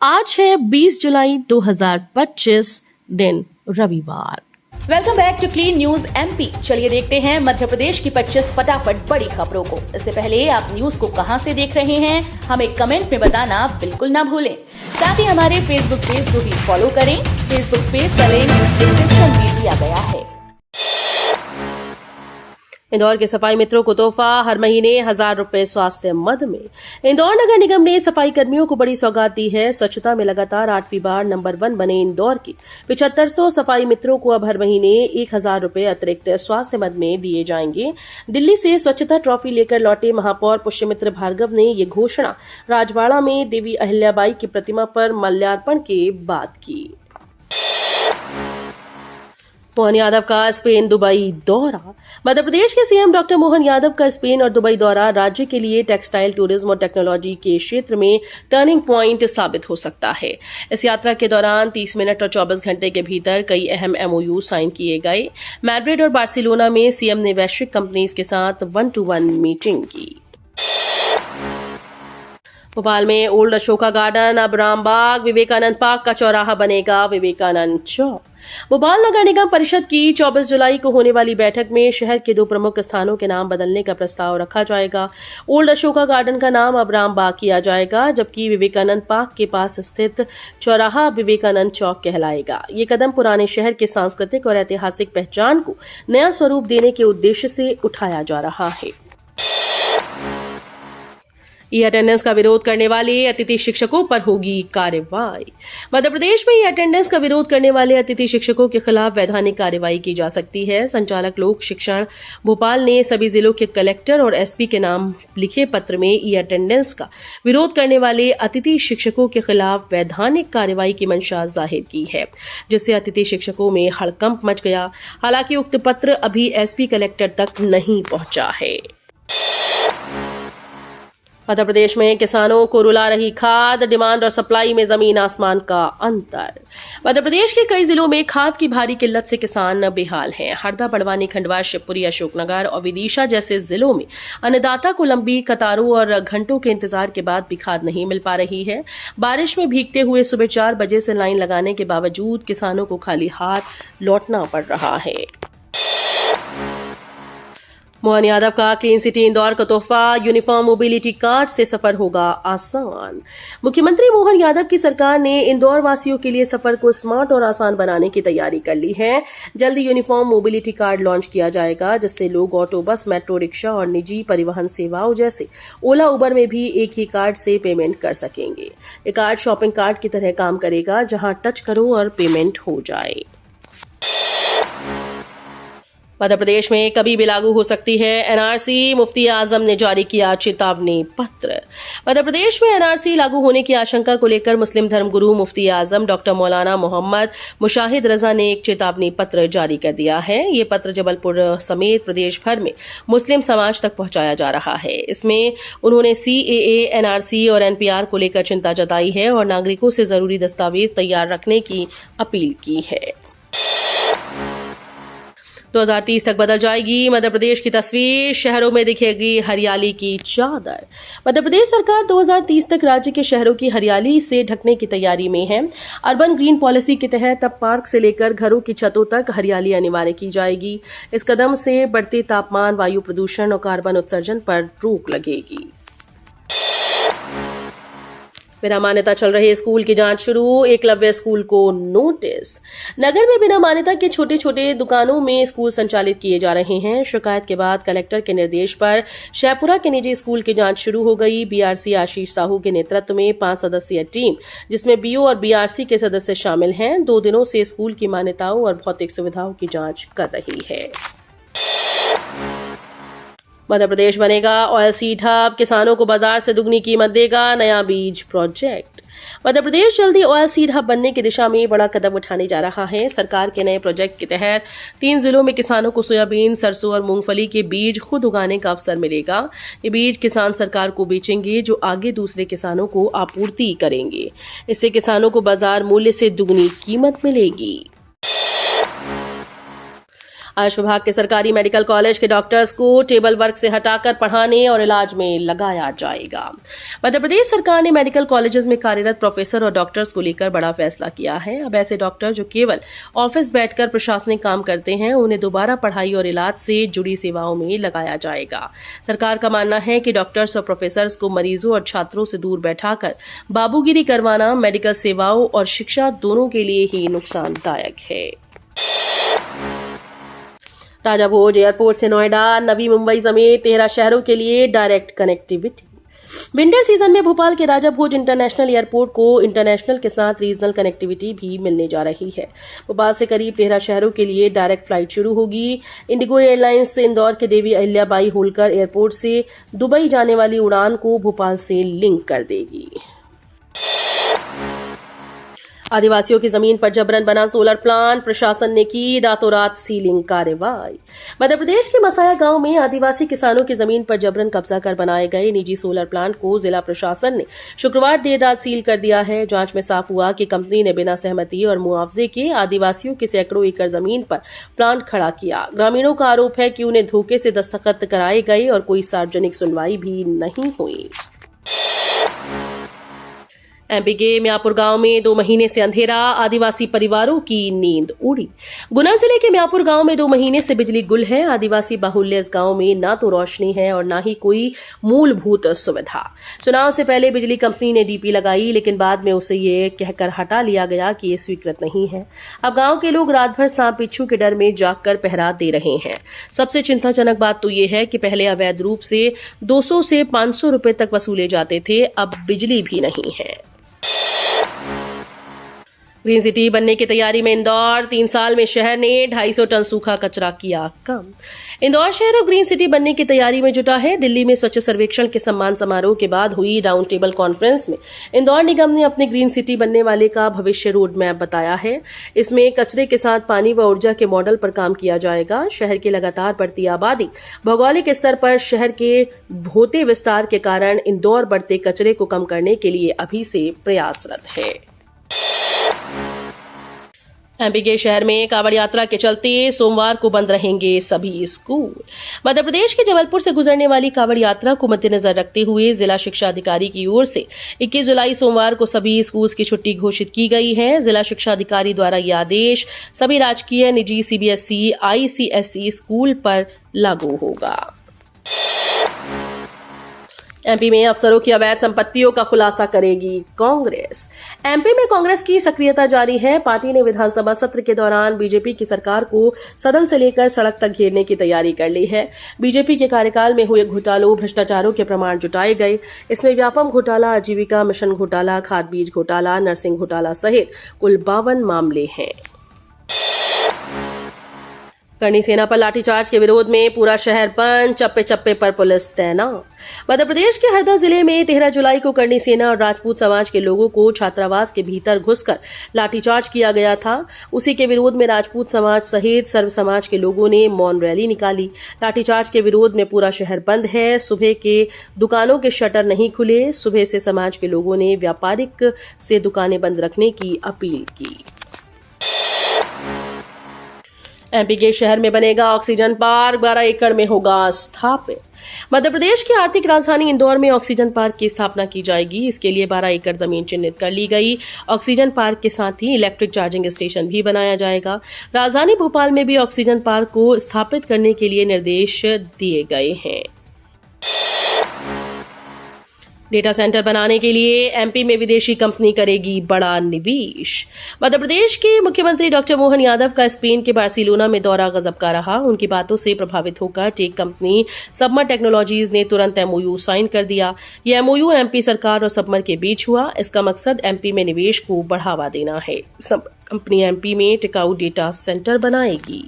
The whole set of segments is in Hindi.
आज है 20 जुलाई 2025 दिन रविवार। Welcome back to clean news MP. चलिए देखते हैं मध्य प्रदेश की 25 फटाफट बड़ी खबरों को। इससे पहले आप न्यूज को कहां से देख रहे हैं हमें कमेंट में बताना बिल्कुल ना भूलें। साथ ही हमारे फेसबुक पेज को भी फॉलो करें। फेसबुक पेज का लिंक डिस्क्रिप्शन में दिया गया है। इंदौर के सफाई मित्रों को तोहफा, हर महीने 1000 रुपए स्वास्थ्य मद में। इंदौर नगर निगम ने सफाई कर्मियों को बड़ी सौगात दी है। स्वच्छता में लगातार 8वीं बार नंबर 1 बने इंदौर के 7500 सफाई मित्रों को अब हर महीने 1000 रुपए अतिरिक्त स्वास्थ्य मद में दिए जाएंगे। दिल्ली से स्वच्छता ट्रॉफी लेकर लौटे महापौर पुष्यमित्र भार्गव ने ये घोषणा राजवाड़ा में देवी अहिल्याबाई की प्रतिमा पर माल्यार्पण के बाद की। मोहन यादव का स्पेन दुबई दौरा। मध्य प्रदेश के सीएम डॉक्टर मोहन यादव का स्पेन और दुबई दौरा राज्य के लिए टेक्सटाइल, टूरिज्म और टेक्नोलॉजी के क्षेत्र में टर्निंग पॉइंट साबित हो सकता है। इस यात्रा के दौरान 30 मिनट और 24 घंटे के भीतर कई अहम एमओयू साइन किए गए। मैड्रिड और बार्सिलोना में सीएम ने वैश्विक कंपनीज के साथ 1-to-1 मीटिंग की। भोपाल में ओल्ड अशोका गार्डन अब रामबाग, विवेकानंद पार्क का चौराहा बनेगा विवेकानंद चौक। भोपाल नगर निगम परिषद की 24 जुलाई को होने वाली बैठक में शहर के 2 प्रमुख स्थानों के नाम बदलने का प्रस्ताव रखा जाएगा। ओल्ड अशोका गार्डन का नाम अब रामबाग किया जाएगा, जबकि विवेकानंद पार्क के पास स्थित चौराहा विवेकानंद चौक कहलाएगा। ये कदम पुराने शहर के सांस्कृतिक और ऐतिहासिक पहचान को नया स्वरूप देने के उद्देश्य से उठाया जा रहा है। ई अटेंडेंस का विरोध करने वाले अतिथि शिक्षकों पर होगी कार्रवाई। मध्य प्रदेश में ई अटेंडेंस का विरोध करने वाले अतिथि शिक्षकों के खिलाफ वैधानिक कार्रवाई की जा सकती है। संचालक लोक शिक्षण भोपाल ने सभी जिलों के कलेक्टर और एसपी के नाम लिखे पत्र में ई अटेंडेंस का विरोध करने वाले अतिथि शिक्षकों के खिलाफ वैधानिक कार्रवाई की मंशा जाहिर की है, जिससे अतिथि शिक्षकों में हड़कंप मच गया। हालांकि उक्त पत्र अभी एसपी कलेक्टर तक नहीं पहुंचा है। मध्य प्रदेश में किसानों को रुला रही खाद, डिमांड और सप्लाई में जमीन आसमान का अंतर। मध्य प्रदेश के कई जिलों में खाद की भारी किल्लत से किसान बेहाल हैं। हरदा, बड़वानी, खंडवा, शिवपुरी, अशोकनगर और विदिशा जैसे जिलों में अन्नदाता को लंबी कतारों और घंटों के इंतजार के बाद भी खाद नहीं मिल पा रही है। बारिश में भीगते हुए सुबह 4 बजे से लाइन लगाने के बावजूद किसानों को खाली हाथ लौटना पड़ रहा है। मोहन यादव का क्लीन सिटी इंदौर का तोहफा, यूनिफॉर्म मोबिलिटी कार्ड से सफर होगा आसान। मुख्यमंत्री मोहन यादव की सरकार ने इंदौर वासियों के लिए सफर को स्मार्ट और आसान बनाने की तैयारी कर ली है। जल्दी यूनिफॉर्म मोबिलिटी कार्ड लॉन्च किया जाएगा, जिससे लोग ऑटो, बस, मेट्रो, रिक्शा और निजी परिवहन सेवाओं जैसे ओला, उबर में भी एक ही कार्ड से पेमेंट कर सकेंगे। ये कार्ड शॉपिंग कार्ड की तरह काम करेगा, जहां टच करो और पेमेंट हो जाए। मध्य प्रदेश में कभी भी लागू हो सकती है एनआरसी, मुफ्ती आजम ने जारी किया चेतावनी पत्र। मध्य प्रदेश में एनआरसी लागू होने की आशंका को लेकर मुस्लिम धर्मगुरु मुफ्ती आजम डॉक्टर मौलाना मोहम्मद मुशाहिद रजा ने एक चेतावनी पत्र जारी कर दिया है। ये पत्र जबलपुर समेत प्रदेश भर में मुस्लिम समाज तक पहुंचाया जा रहा है। इसमें उन्होंने सीएए, एनआरसी और एनपीआर को लेकर चिंता जताई है और नागरिकों से जरूरी दस्तावेज तैयार रखने की अपील की है। 2030 तक बदल जाएगी मध्य प्रदेश की तस्वीर, शहरों में दिखेगी हरियाली की चादर। मध्य प्रदेश सरकार 2030 तक राज्य के शहरों की हरियाली से ढकने की तैयारी में है। अर्बन ग्रीन पॉलिसी के तहत अब पार्क से लेकर घरों की छतों तक हरियाली अनिवार्य की जाएगी। इस कदम से बढ़ते तापमान, वायु प्रदूषण और कार्बन उत्सर्जन पर रोक लगेगी। बिना मान्यता चल रहे स्कूल की जांच शुरू, एकलव्य स्कूल को नोटिस। नगर में बिना मान्यता के छोटे छोटे दुकानों में स्कूल संचालित किए जा रहे हैं। शिकायत के बाद कलेक्टर के निर्देश पर शहपुरा के निजी स्कूल की जांच शुरू हो गई। बीआरसी आशीष साहू के नेतृत्व में 5 सदस्यीय टीम, जिसमें बीओ और बीआरसी के सदस्य शामिल हैं, 2 दिनों से स्कूल की मान्यताओं और भौतिक सुविधाओं की जांच कर रही है। मध्य प्रदेश बनेगा ऑयल सीड हब, किसानों को बाजार से दुगनी कीमत देगा नया बीज प्रोजेक्ट। मध्य प्रदेश जल्दी ऑयल सीड हब बनने की दिशा में बड़ा कदम उठाने जा रहा है। सरकार के नए प्रोजेक्ट के तहत 3 जिलों में किसानों को सोयाबीन, सरसों और मूंगफली के बीज खुद उगाने का अवसर मिलेगा। ये बीज किसान सरकार को बेचेंगे, जो आगे दूसरे किसानों को आपूर्ति करेंगे। इससे किसानों को बाजार मूल्य से दुगनी कीमत मिलेगी। आयुष विभाग के सरकारी मेडिकल कॉलेज के डॉक्टर्स को टेबल वर्क से हटाकर पढ़ाने और इलाज में लगाया जाएगा। मध्य प्रदेश सरकार ने मेडिकल कॉलेजेस में कार्यरत प्रोफेसर और डॉक्टर्स को लेकर बड़ा फैसला किया है। अब ऐसे डॉक्टर जो केवल ऑफिस बैठकर प्रशासनिक काम करते हैं, उन्हें दोबारा पढ़ाई और इलाज से जुड़ी सेवाओं में लगाया जाएगा। सरकार का मानना है कि डॉक्टर्स और प्रोफेसर्स को मरीजों और छात्रों से दूर बैठाकर बाबूगिरी करवाना मेडिकल सेवाओं और शिक्षा दोनों के लिए ही नुकसानदायक है। राजा भोज एयरपोर्ट से नोएडा, नवी मुंबई समेत 13 शहरों के लिए डायरेक्ट कनेक्टिविटी। विंटर सीजन में भोपाल के राजा भोज इंटरनेशनल एयरपोर्ट को इंटरनेशनल के साथ रीजनल कनेक्टिविटी भी मिलने जा रही है। भोपाल से करीब 13 शहरों के लिए डायरेक्ट फ्लाइट शुरू होगी। इंडिगो एयरलाइंस से इंदौर के देवी अहिल्याबाई होलकर एयरपोर्ट से दुबई जाने वाली उड़ान को भोपाल से लिंक कर देगी। आदिवासियों की जमीन पर जबरन बना सोलर प्लांट, प्रशासन ने की रातों रात सीलिंग कार्रवाई। मध्य प्रदेश के मसाया गांव में आदिवासी किसानों की जमीन पर जबरन कब्जा कर बनाए गए निजी सोलर प्लांट को जिला प्रशासन ने शुक्रवार देर रात सील कर दिया है। जांच में साफ हुआ कि कंपनी ने बिना सहमति और मुआवजे के आदिवासियों की सैकड़ों एकड़ जमीन पर प्लांट खड़ा किया। ग्रामीणों का आरोप है कि उन्हें धोखे से दस्तखत कराए गए और कोई सार्वजनिक सुनवाई भी नहीं हुई। एमपी के म्यापुर गांव में 2 महीने से अंधेरा, आदिवासी परिवारों की नींद उड़ी। गुना जिले के म्यापुर गांव में 2 महीने से बिजली गुल है। आदिवासी बाहुल्य इस गांव में न तो रोशनी है और न ही कोई मूलभूत सुविधा। चुनाव से पहले बिजली कंपनी ने डीपी लगाई, लेकिन बाद में उसे ये कहकर हटा लिया गया कि ये स्वीकृत नहीं है। अब गांव के लोग रात भर सांप बिच्छू के डर में जागकर पहरा दे रहे हैं। सबसे चिंताजनक बात तो ये है कि पहले अवैध रूप से 200 से 500 रुपए तक वसूले जाते थे, अब बिजली भी नहीं है। ग्रीन सिटी बनने की तैयारी में इंदौर, 3 साल में शहर ने 250 टन सूखा कचरा किया कम। इंदौर शहर अब ग्रीन सिटी बनने की तैयारी में जुटा है। दिल्ली में स्वच्छ सर्वेक्षण के सम्मान समारोह के बाद हुई राउंड टेबल कॉन्फ्रेंस में इंदौर निगम ने अपने ग्रीन सिटी बनने वाले का भविष्य रोड मैप बताया है। इसमें कचरे के साथ पानी व ऊर्जा के मॉडल पर काम किया जाएगा। शहर की लगातार बढ़ती आबादी, भौगोलिक स्तर पर शहर के होते विस्तार के कारण इंदौर बढ़ते कचरे को कम करने के लिए अभी से प्रयासरत है। एमपी के शहर में कांवड़ यात्रा के चलते सोमवार को बंद रहेंगे सभी स्कूल। मध्य प्रदेश के जबलपुर से गुजरने वाली कांवड़ यात्रा को मद्देनजर रखते हुए जिला शिक्षा अधिकारी की ओर से 21 जुलाई सोमवार को सभी स्कूल की छुट्टी घोषित की गई है। जिला शिक्षा अधिकारी द्वारा यह आदेश सभी राजकीय, निजी, सीबीएसई, आईसीएसई स्कूल पर लागू होगा। एमपी में अफसरों की अवैध संपत्तियों का खुलासा करेगी कांग्रेस। एमपी में कांग्रेस की सक्रियता जारी है। पार्टी ने विधानसभा सत्र के दौरान बीजेपी की सरकार को सदन से लेकर सड़क तक घेरने की तैयारी कर ली है। बीजेपी के कार्यकाल में हुए घोटालों, भ्रष्टाचारों के प्रमाण जुटाए गए। इसमें व्यापम घोटाला, आजीविका मिशन घोटाला, खाद बीज घोटाला, नर्सिंग घोटाला सहित कुल 52 मामले हैं। करनी सेना पर लाठीचार्ज के विरोध में पूरा शहर बंद, चप्पे चप्पे पर पुलिस तैनात। मध्य प्रदेश के हरदा जिले में 13 जुलाई को करनी सेना और राजपूत समाज के लोगों को छात्रावास के भीतर घुसकर लाठीचार्ज किया गया था। उसी के विरोध में राजपूत समाज सहित सर्व समाज के लोगों ने मौन रैली निकाली। लाठीचार्ज के विरोध में पूरा शहर बंद है। सुबह के दुकानों के शटर नहीं खुले। सुबह से समाज के लोगों ने व्यापारिक से दुकानें बंद रखने की अपील की। एमपी के शहर में बनेगा ऑक्सीजन पार्क, 12 एकड़ में होगा स्थापित। मध्य प्रदेश की आर्थिक राजधानी इंदौर में ऑक्सीजन पार्क की स्थापना की जाएगी। इसके लिए 12 एकड़ जमीन चिन्हित कर ली गई। ऑक्सीजन पार्क के साथ ही इलेक्ट्रिक चार्जिंग स्टेशन भी बनाया जाएगा। राजधानी भोपाल में भी ऑक्सीजन पार्क को स्थापित करने के लिए निर्देश दिए गए हैं। डेटा सेंटर बनाने के लिए एमपी में विदेशी कंपनी करेगी बड़ा निवेश। मध्य प्रदेश के मुख्यमंत्री डॉक्टर मोहन यादव का स्पेन के बार्सिलोना में दौरा गजब का रहा। उनकी बातों से प्रभावित होकर टेक कंपनी सबमर टेक्नोलॉजीज ने तुरंत एमओयू साइन कर दिया। यह एमओयू एमपी सरकार और सबमर के बीच हुआ। इसका मकसद एमपी में निवेश को बढ़ावा देना है। सबमर कंपनी एमपी में टिकाऊ डेटा सेंटर बनाएगी।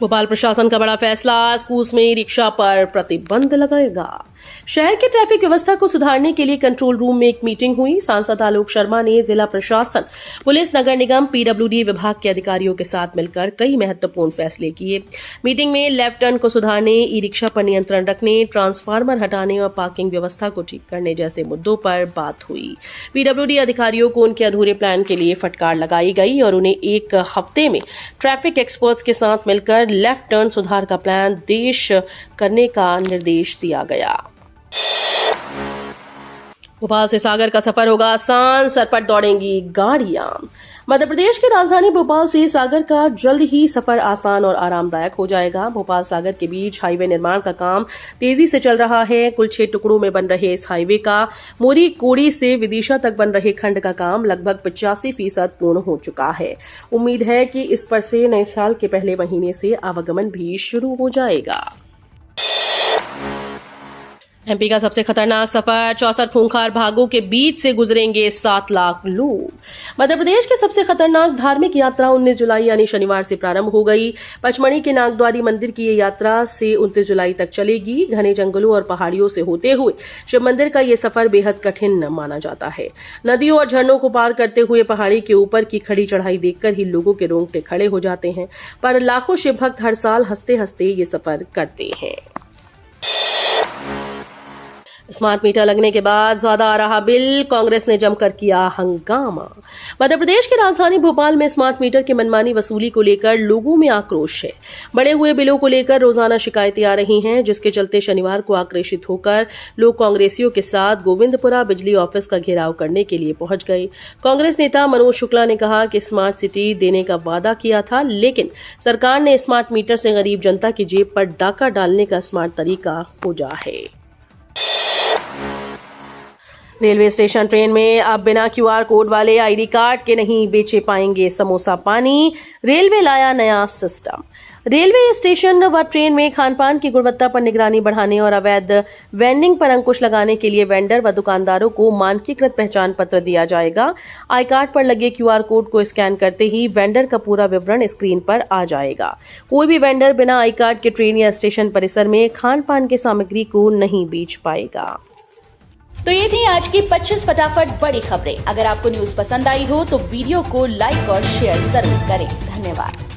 भोपाल प्रशासन का बड़ा फैसला, स्कूल्स में रिक्शा पर प्रतिबंध लगाएगा। शहर की ट्रैफिक व्यवस्था को सुधारने के लिए कंट्रोल रूम में एक मीटिंग हुई। सांसद आलोक शर्मा ने जिला प्रशासन, पुलिस, नगर निगम, पीडब्ल्यूडी विभाग के अधिकारियों के साथ मिलकर कई महत्वपूर्ण फैसले किए। मीटिंग में लेफ्ट टर्न को सुधारने, ई रिक्शा पर नियंत्रण रखने, ट्रांसफार्मर हटाने और पार्किंग व्यवस्था को ठीक करने जैसे मुद्दों पर बात हुई। पीडब्ल्यूडी अधिकारियों को उनके अधूरे प्लान के लिए फटकार लगाई गई और उन्हें एक हफ्ते में ट्रैफिक एक्सपर्ट्स के साथ मिलकर लेफ्ट टर्न सुधार का प्लान पेश करने का निर्देश दिया गया। भोपाल से सागर का सफर होगा आसान, सरपट दौड़ेंगी गाड़ियां। मध्य प्रदेश की राजधानी भोपाल से सागर का जल्द ही सफर आसान और आरामदायक हो जाएगा। भोपाल सागर के बीच हाईवे निर्माण का काम तेजी से चल रहा है। कुल 6 टुकड़ों में बन रहे इस हाईवे का मोरी कोड़ी से विदिशा तक बन रहे खंड का काम लगभग 85% पूर्ण हो चुका है। उम्मीद है कि इस पर से नए साल के पहले महीने से आवागमन भी शुरू हो जाएगा। एमपी का सबसे खतरनाक सफर, 64 खूंखार भागों के बीच से गुजरेंगे 7 लाख लोग। मध्य प्रदेश की सबसे खतरनाक धार्मिक यात्रा 19 जुलाई यानी शनिवार से प्रारंभ हो गई। पचमढ़ी के नागद्वारी मंदिर की ये यात्रा से 29 जुलाई तक चलेगी। घने जंगलों और पहाड़ियों से होते हुए शिव मंदिर का ये सफर बेहद कठिन माना जाता है। नदियों और झरनों को पार करते हुए पहाड़ी के ऊपर की खड़ी चढ़ाई देखकर ही लोगों के रोंगटे खड़े हो जाते हैं, पर लाखों शिव भक्त हर साल हंसते हंसते ये सफर करते हैं। स्मार्ट मीटर लगने के बाद ज्यादा आ रहा बिल, कांग्रेस ने जमकर किया हंगामा। मध्य प्रदेश की राजधानी भोपाल में स्मार्ट मीटर की मनमानी वसूली को लेकर लोगों में आक्रोश है। बढ़े हुए बिलों को लेकर रोजाना शिकायतें आ रही हैं, जिसके चलते शनिवार को आक्रोशित होकर लोग कांग्रेसियों के साथ गोविंदपुरा बिजली ऑफिस का घेराव करने के लिए पहुंच गए। कांग्रेस नेता मनोज शुक्ला ने कहा कि स्मार्ट सिटी देने का वादा किया था, लेकिन सरकार ने स्मार्ट मीटर से गरीब जनता की जेब पर डाका डालने का स्मार्ट तरीका खोजा है। रेलवे स्टेशन ट्रेन में अब बिना क्यूआर कोड वाले आईडी कार्ड के नहीं बेचे पाएंगे समोसा पानी। रेलवे लाया नया सिस्टम। रेलवे स्टेशन व ट्रेन में खानपान की गुणवत्ता पर निगरानी बढ़ाने और अवैध वेंडिंग पर अंकुश लगाने के लिए वेंडर व दुकानदारों को मानकीकृत पहचान पत्र दिया जाएगा। आई कार्ड पर लगे क्यूआर कोड को स्कैन करते ही वेंडर का पूरा विवरण स्क्रीन पर आ जाएगा। कोई भी वेंडर बिना आई कार्ड के ट्रेन या स्टेशन परिसर में खानपान की सामग्री को नहीं बेच पाएगा। तो ये थी आज की 25 फटाफट बड़ी खबरें। अगर आपको न्यूज पसंद आई हो तो वीडियो को लाइक और शेयर जरूर करें। धन्यवाद।